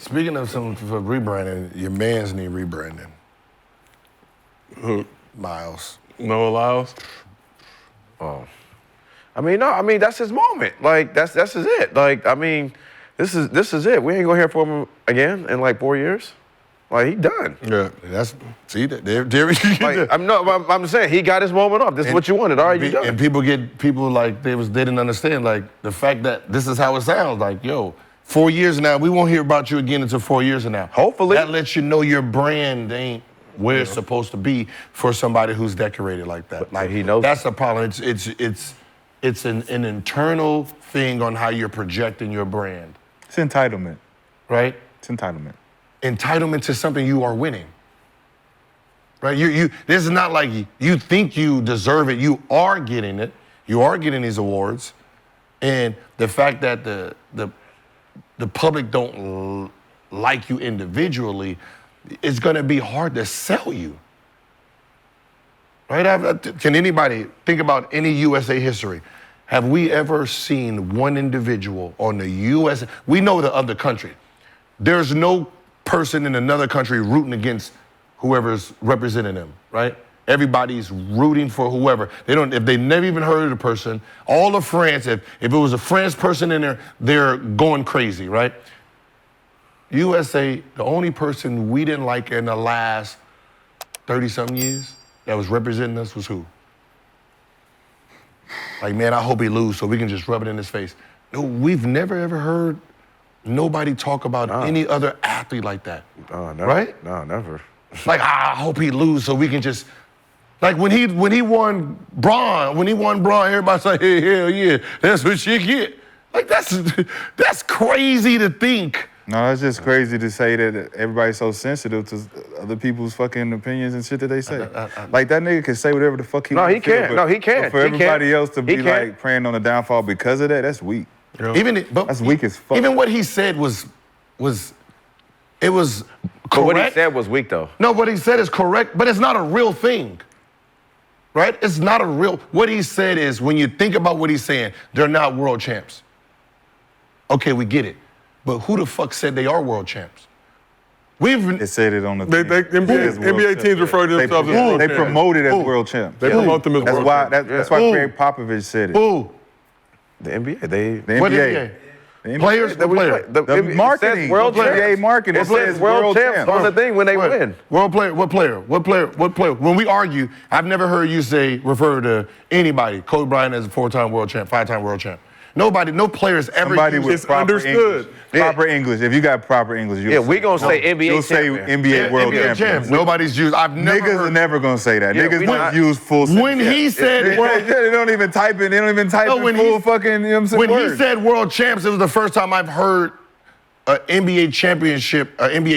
Speaking of something for rebranding, your man's need rebranding. Who? Lyles. Noah Lyles? Oh. I mean, no, I mean, that's his moment. Like, that's is it. Like, I mean, this is it. We ain't gonna hear from him again in like 4 years. Like, he done. Yeah, I'm saying he got his moment off. This is what you wanted. All right, you done. And people like they didn't understand like the fact that this is how it sounds. Like, yo, 4 years now, we won't hear about you again until 4 years from now. Hopefully. That lets you know your brand ain't where it's supposed to be for somebody who's decorated like that. Like, he knows that's the problem. It's an internal thing on how you're projecting your brand. It's entitlement. Right? It's entitlement. Entitlement to something you are winning. Right? This is not like you think you deserve it. You are getting it. You are getting these awards. And the fact that the public don't like you individually, it's gonna be hard to sell you. Right? Can anybody think about any USA history? Have we ever seen one individual on the USA? We know the other country. There's no person in another country rooting against whoever's representing them, right? Everybody's rooting for whoever. If they never even heard of the person, all of France, if it was a French person in there, they're going crazy, right? USA, the only person we didn't like in the last 30-something years that was representing us was who? Like, man, I hope he lose so we can just rub it in his face. No, we've never ever heard nobody talk about any other athlete like that. No, never. Right? No, never. Like, I hope he lose so we can just, like when he won bronze, everybody's like, hey, hell yeah, that's what you get. Like that's crazy to think. No, it's just crazy to say that everybody's so sensitive to other people's fucking opinions and shit that they say. Like that nigga can say whatever the fuck he wants. He can't. No, he can't. But for everybody else to be like preying on the downfall because of that, that's weak. That's weak as fuck. Even what he said was correct. But what he said was weak though. No, what he said is correct, but it's not a real thing. Right? It's not a real, what he said is, when you think about what he's saying, they're not world champs. Okay, we get it. But who the fuck said they are world champs? They said it on the NBA teams refer to themselves as world champs. They promote it as world champs. They promote them as world champs. That's why Greg Popovich said it. Who? The NBA. The What NBA. NBA? Players? The player? The marketing. World NBA marketing. It says world champs on the thing when they win. World player? What player? What player? When we argue, I've never heard you refer to anybody. Kobe Bryant as a 4-time world champ, 5-time world champ. Nobody, no players ever It's understood. English. Proper English. If you got proper English, we gonna say NBA You'll say NBA world champion. Nobody's used. Niggas are never gonna say that. Niggas don't use full When he said they don't even type in. They don't even type in full fucking. You know what I'm saying? When he said world champs, it was the first time I've heard an NBA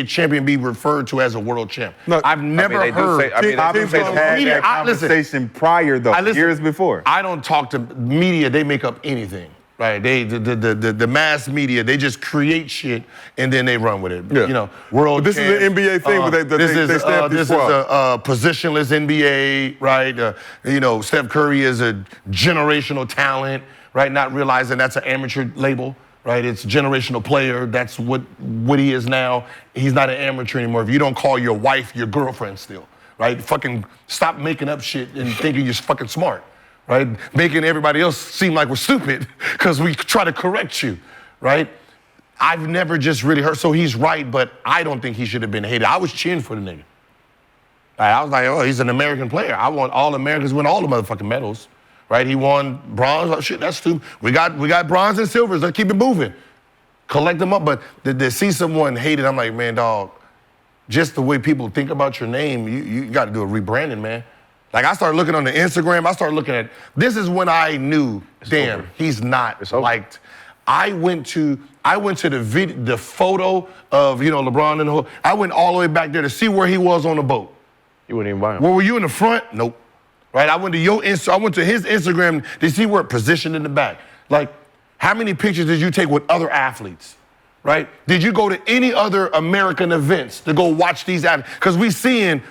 champion be referred to as a world champ. No, I've never heard. Popovich had that conversation prior though, years before. I don't talk to media. They make up anything. Right, the mass media, they just create shit and then they run with it. Yeah. You know, world. But this is an NBA thing, where they stamp this is a positionless NBA, right? You know, Steph Curry is a generational talent, right? Not realizing that's an amateur label, right? It's generational player. That's what he is now. He's not an amateur anymore. If you don't call your wife your girlfriend still, right? Fucking stop making up shit and thinking you're fucking smart. Right? Making everybody else seem like we're stupid because we try to correct you, right? I've never just really heard, so he's right, but I don't think he should have been hated. I was cheering for the nigga. I was like, oh, he's an American player. I want all Americans win all the motherfucking medals, right? He won bronze, oh, shit, that's stupid. We got bronze and silvers, let's keep it moving. Collect them up, but to see someone hated, I'm like, man, dog, just the way people think about your name, you got to do a rebranding, man. Like, I started looking on the Instagram, I started looking at, this is when I knew, damn, he's not liked. I went to the photo of, you know, LeBron and the whole, I went all the way back there to see where he was on the boat. You wouldn't even buy him. Where were you in the front? Nope. Right, I went to his Instagram to see where it positioned in the back. Like, how many pictures did you take with other athletes? Right? Did you go to any other American events to go watch these athletes? Because we seeing,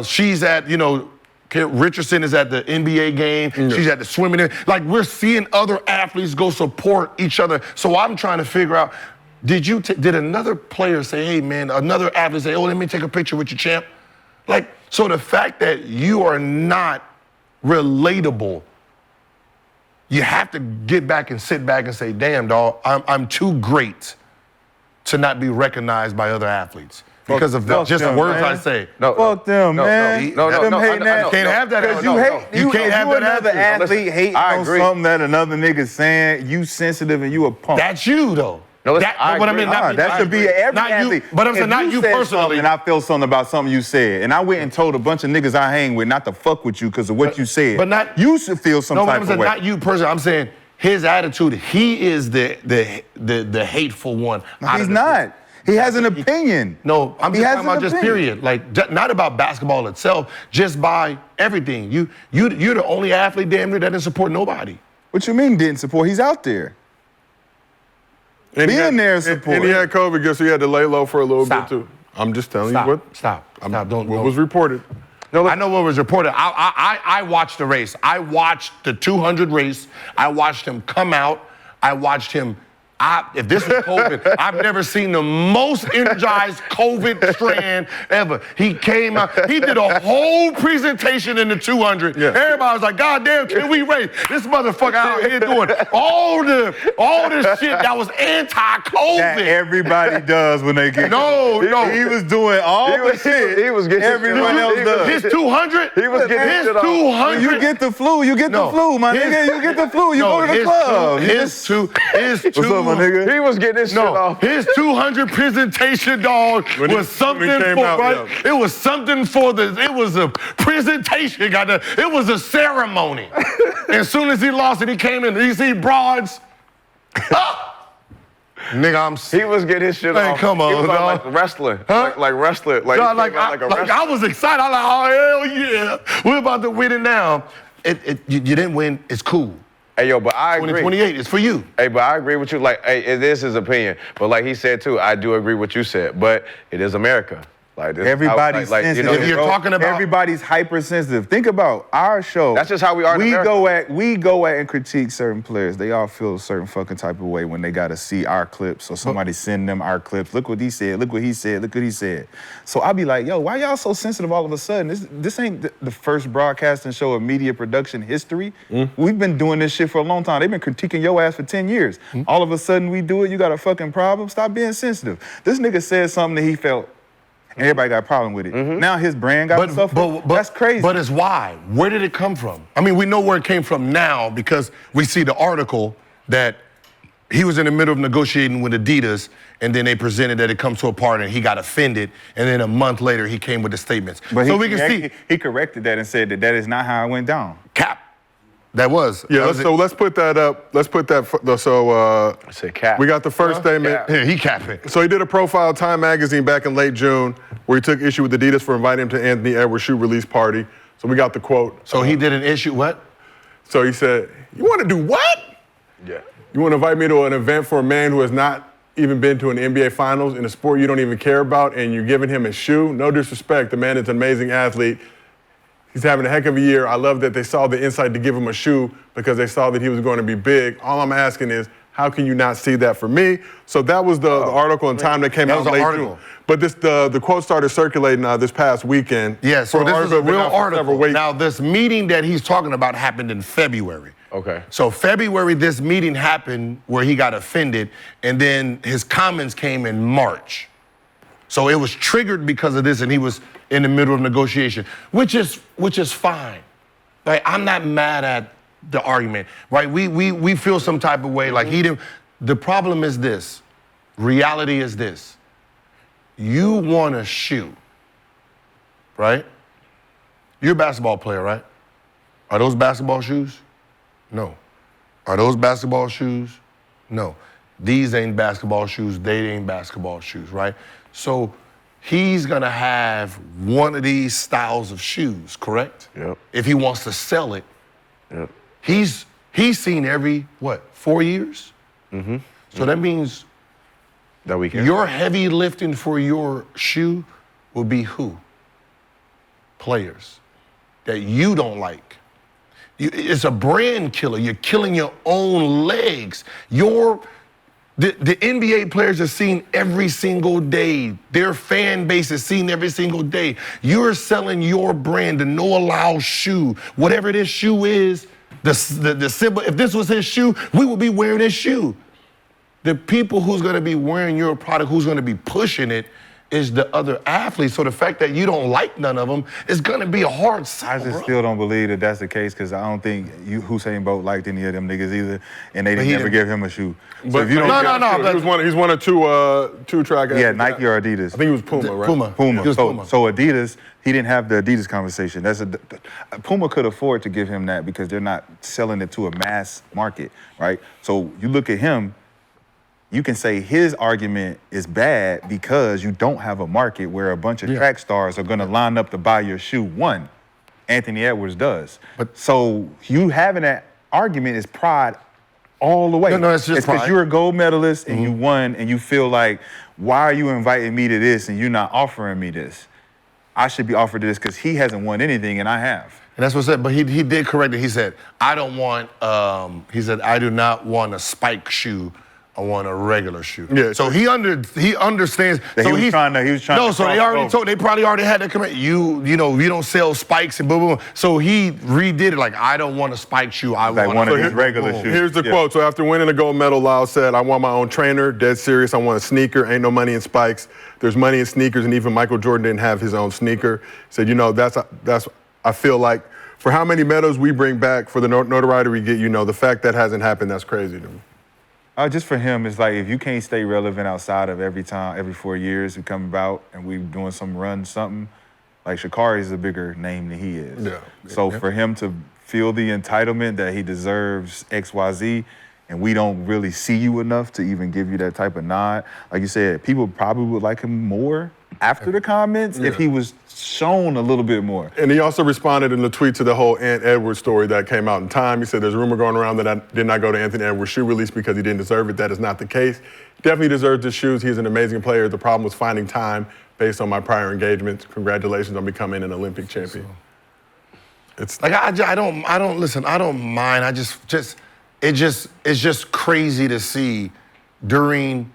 she's at, you know, Richardson is at the NBA game. Yeah. She's at the swimming. Like, we're seeing other athletes go support each other. So I'm trying to figure out, did another player say, hey man, another athlete say, oh, let me take a picture with you, champ? Like, so the fact that you are not relatable, you have to get back and sit back and say, damn, dog, I'm too great to not be recognized by other athletes. Because of just the words I say. Fuck them, man. No, Them hating You can't have that. Because you can't have another athlete hating I on agree. something that another nigga saying, you sensitive and you a punk. That's you, though. No, listen, I but I agree. mean, not, that should be every not athlete. You, but I'm saying not you said personally. something and I feel something about something you said, and I went and told a bunch of niggas I hang with not to fuck with you because of what you said. But not you should feel some type of way. Not you personally. I'm saying his attitude. He is the hateful one. He's not. He has an opinion. No, I'm just talking about just period. Like, not about basketball itself, just by everything. You're the only athlete damn near that didn't support nobody. What you mean didn't support? He's out there. And Being there support. And he had COVID, guess he had to lay low for a little Stop. bit too. I'm just telling Stop. you what. Stop. Don't. What was reported. No, I know what was reported. I watched the race. I watched the 200 race. I watched him come out. I watched him. If this is COVID, I've never seen the most energized COVID strand ever. He came out, he did a whole presentation in the 200. Yeah. Everybody was like, God damn, can we race? This motherfucker out here doing all this shit that was anti-COVID. That everybody does when they get No. He was doing all the shit. He was getting everyone else does. His 200? He was getting his shit off. 200. You get the flu, the flu, my nigga. You get the flu, you go to the club. His two. What's up, my nigga? He was getting his shit off. His 200 presentation, dog, was something for, right? It was something for it was a presentation, it was a ceremony. As soon as he lost it, he came in, you see broads. Nigga, He was getting his shit off. Come on, he was dog. like wrestling. Huh? Like wrestling. Like a wrestler. I was excited. I was like, oh, hell yeah. We're about to win it now. You didn't win. It's cool. Hey, yo, but I agree. 2028, it's for you. Hey, but I agree with you. Like, hey, it is his opinion. But like he said, too, I do agree with what you said. But it is America. Like this, everybody's sensitive. If you're talking about everybody's hypersensitive. Think about our show. That's just how we are in America. We go at and critique certain players. They all feel a certain fucking type of way when they gotta see our clips or somebody send them our clips. Look what he said. Look what he said. Look what he said. So I'll be like, yo, why y'all so sensitive all of a sudden? This ain't the first broadcasting show of media production history. We've been doing this shit for a long time. They've been critiquing your ass for 10 years. All of a sudden we do it. You got a fucking problem. Stop being sensitive. This nigga said something that he felt. And everybody got a problem with it. Now his brand got to suffer. That's crazy. But it's why. Where did it come from? I mean, we know where it came from now because we see the article that he was in the middle of negotiating with Adidas, and then they presented that it comes to a part and he got offended, and then a month later he came with the statements. But so we can see. He corrected that and said that is not how it went down. Cap. That was. Yeah, so let's put that up. Let's put that, I said cap. We got the first statement. Yeah, he capping. So he did a profile of Time Magazine back in late June where he took issue with Adidas for inviting him to Anthony Edwards' shoe release party. So we got the quote. So he did an issue, what? So he said, you want to do what? Yeah. You want to invite me to an event for a man who has not even been to an NBA Finals in a sport you don't even care about, and you're giving him a shoe? No disrespect, the man is an amazing athlete. He's having a heck of a year. I love that they saw the insight to give him a shoe because they saw that he was going to be big. All I'm asking is, how can you not see that for me? So that was the article in Time that came out late June. But the quote started circulating this past weekend. Yeah, so this is a real article. Weeks. Now, this meeting that he's talking about happened in February. Okay. So February, this meeting happened where he got offended, and then his comments came in March. So it was triggered because of this, and he was in the middle of negotiation, which is fine. Like, I'm not mad at the argument, right? We feel some type of way, like he didn't. The problem is this. Reality is this. You want a shoe, right? You're a basketball player, right? Are those basketball shoes? No. Are those basketball shoes? No. These ain't basketball shoes, they ain't basketball shoes, right? So he's gonna have one of these styles of shoes, correct? Yep. If he wants to sell it. Yep. He's seen every, 4 years? So that means that we can. your heavy lifting for your shoe will be who? Players that you don't like. It's a brand killer. You're killing your own legs. The NBA players are seen every single day. Their fan base is seen every single day. You're selling your brand, the No Allow shoe, whatever this shoe is, the symbol. If this was his shoe, we would be wearing his shoe. The people who's gonna be wearing your product, who's gonna be pushing it, is the other athletes. So the fact that you don't like none of them is gonna be a hard sell. I just still don't believe that that's the case because I don't think Usain Bolt liked any of them niggas either, and they didn't never give him a shoe. But So if you don't No. He's one of two track. Yeah, Nike or Adidas. I think it was Puma, right? Puma. He was Puma. So Adidas, he didn't have the Adidas conversation. Puma could afford to give him that because they're not selling it to a mass market, right? So you look at him, you can say his argument is bad because you don't have a market where a bunch of track stars are gonna line up to buy your shoe. One, Anthony Edwards does. So you having that argument is pride all the way. No, it's just because pride. you're a gold medalist and you won and you feel like, why are you inviting me to this and you're not offering me this? I should be offered this because he hasn't won anything and I have. And that's what I said, but he did correct it. He said, I don't want, I do not want a spike shoe. I want a regular shoe. Yeah, so he understands. That so he was trying to No, so they cross already over. told. They probably already had that comment. You don't sell spikes and boom, boom. So he redid it like, I don't want a spike shoe. I Like want one a of his boom. regular shoes. Here's the quote. So after winning a gold medal, Lyles said, I want my own trainer, dead serious. I want a sneaker, ain't no money in spikes. There's money in sneakers, and even Michael Jordan didn't have his own sneaker. Said, that's I feel like for how many medals we bring back, for the notoriety we get, the fact that hasn't happened, that's crazy to me. Just for him, it's like if you can't stay relevant outside of every 4 years we come about and we doing some run something, like Sha'Carri is a bigger name than he is. Yeah. So for him to feel the entitlement that he deserves XYZ, and we don't really see you enough to even give you that type of nod, like you said, people probably would like him more after the comments if he was shown a little bit more. And he also responded in the tweet to the whole Ant Edwards story that came out in Time. He said there's a rumor going around that I did not go to Anthony Edwards' shoe release because he didn't deserve it. That is not the case. Definitely deserved his shoes. He's an amazing player. The problem was finding time based on my prior engagements. Congratulations on becoming an Olympic champion. It's Like I don't listen. I don't mind. It's just crazy to see during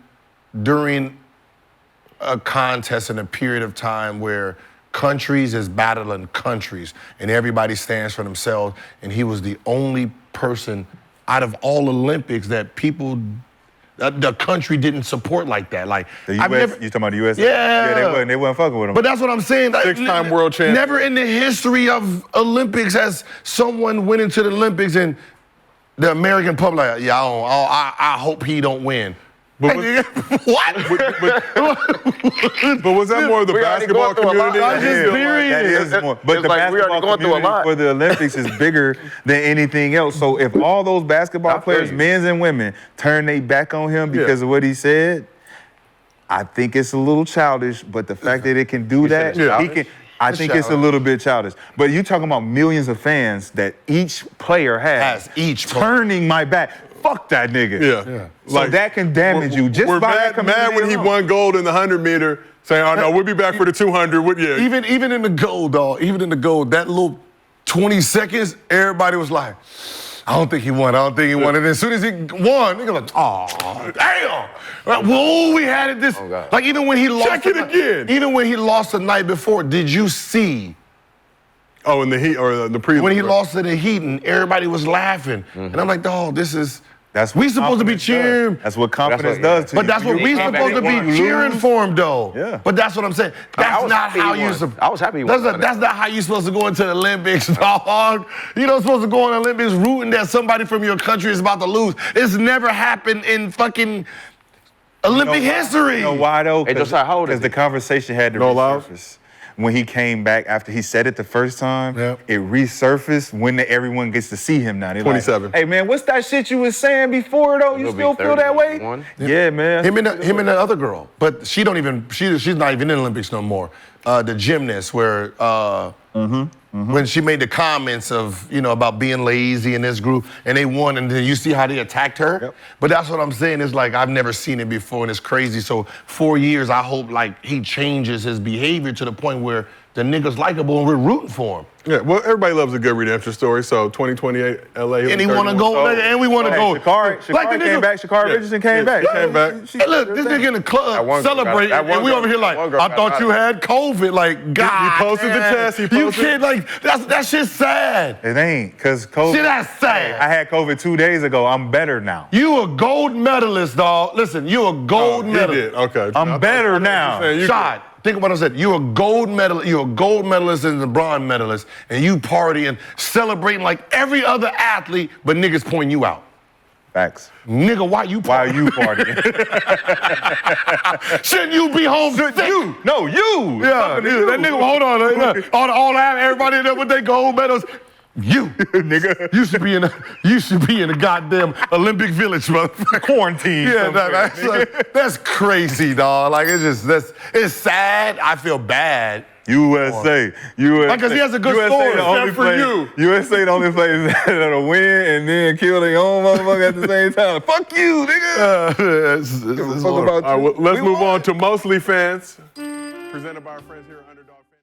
a contest in a period of time where countries is battling countries and everybody stands for themselves, and he was the only person out of all Olympics that the country didn't support like that. Like The US, you talking about the US? Yeah. They wasn't fucking with him. But that's what I'm saying. Like, Six-time world champion. Never in the history of Olympics has someone went into the Olympics and the American public, like, I hope he don't win. But What? But was that more of the We already basketball going through a lot. community? I'm just serious. That is more. But It's the like we already basketball going through a community lot. for the Olympics is bigger than anything else. So if all those basketball I feel players, you. men's and women, turn their back on him because of what he said, I think it's a little childish. But the fact that it can do that, it's childish? he can. I think it's a little bit childish. But you talking about millions of fans that each player has turning my back. Fuck that nigga. Yeah. So that can damage you just we're by mad, that mad when he alone. won gold in the 100-meter, saying, oh, no, we'll be back for the 200. Yeah. Even in the gold, dog, that little 20 seconds, everybody was like, I don't think he won. And as soon as he won, nigga like, oh, damn. Like, whoa, we had it this. Oh, God. Like even when he lost. Check it again. Even when he lost the night before, did you see? Oh, in the heat or the prelim. When he lost to the Heat and everybody was laughing. And I'm like, dog, That's we what supposed to be confidence cheering. does. That's what confidence what- does to you. But that's what we supposed to be cheering for him, though. Yeah. But that's what I'm saying. That's was not happy how he you. won. I was happy he won. That's not how you supposed to go into the Olympics, dog. You're not supposed to go in the Olympics rooting that somebody from your country is about to lose. It's never happened in fucking Olympic history. You know why though? Hey, Josiah, how old is Because the he? conversation had to No Lyles? resurface. When he came back after he said it the first time, Yep. it resurfaced when everyone gets to see him now. They're 27. Like, hey man, what's that shit you was saying before though? You He'll be still feel that way? 31. Yeah, man. Him and the other girl, but she's not even in the Olympics no more. The gymnast, where when she made the comments of about being lazy in this group, and they won, and then you see how they attacked her. Yep. But that's what I'm saying is like I've never seen it before, and it's crazy. So 4 years, I hope like he changes his behavior to the point where the nigga's likable and we're rooting for him. Yeah, well, everybody loves a good redemption story. So 2028 LA. And he want to go, and we want to go. Shakari came back. Shakari Richardson came back. Came back. Hey, look, this nigga in the club celebrating, and we over here like, I thought you had COVID. Like, God, He posted the test. You can't, like, that shit's sad. It ain't, because COVID. See, that's sad. I had COVID 2 days ago. I'm better now. You a gold medalist, dog. Listen, you a gold medalist. He did. Okay. I'm better now. Shot. Think about what I said. You're a gold medalist. You're a gold medalist and a bronze medalist, and you partying, celebrating like every other athlete, but niggas pointing you out. Facts. Nigga, why you partying? Why are you partying? Shouldn't you be home sick? You. No, you. Yeah, that nigga, hold on. All that, everybody in there with their gold medals. You, Nigga. you should be in a goddamn Olympic Village, motherfucker. Quarantine. Yeah, that's crazy, dog. Like, it's sad. I feel bad. USA. Because he has a good story. Except for you. USA the only place that'll win and then kill their own motherfucker at the same time. Fuck you, nigga. It's Fuck about All right, well, let's We move won. on to Mostly Fans, presented by our friends here at Underdog.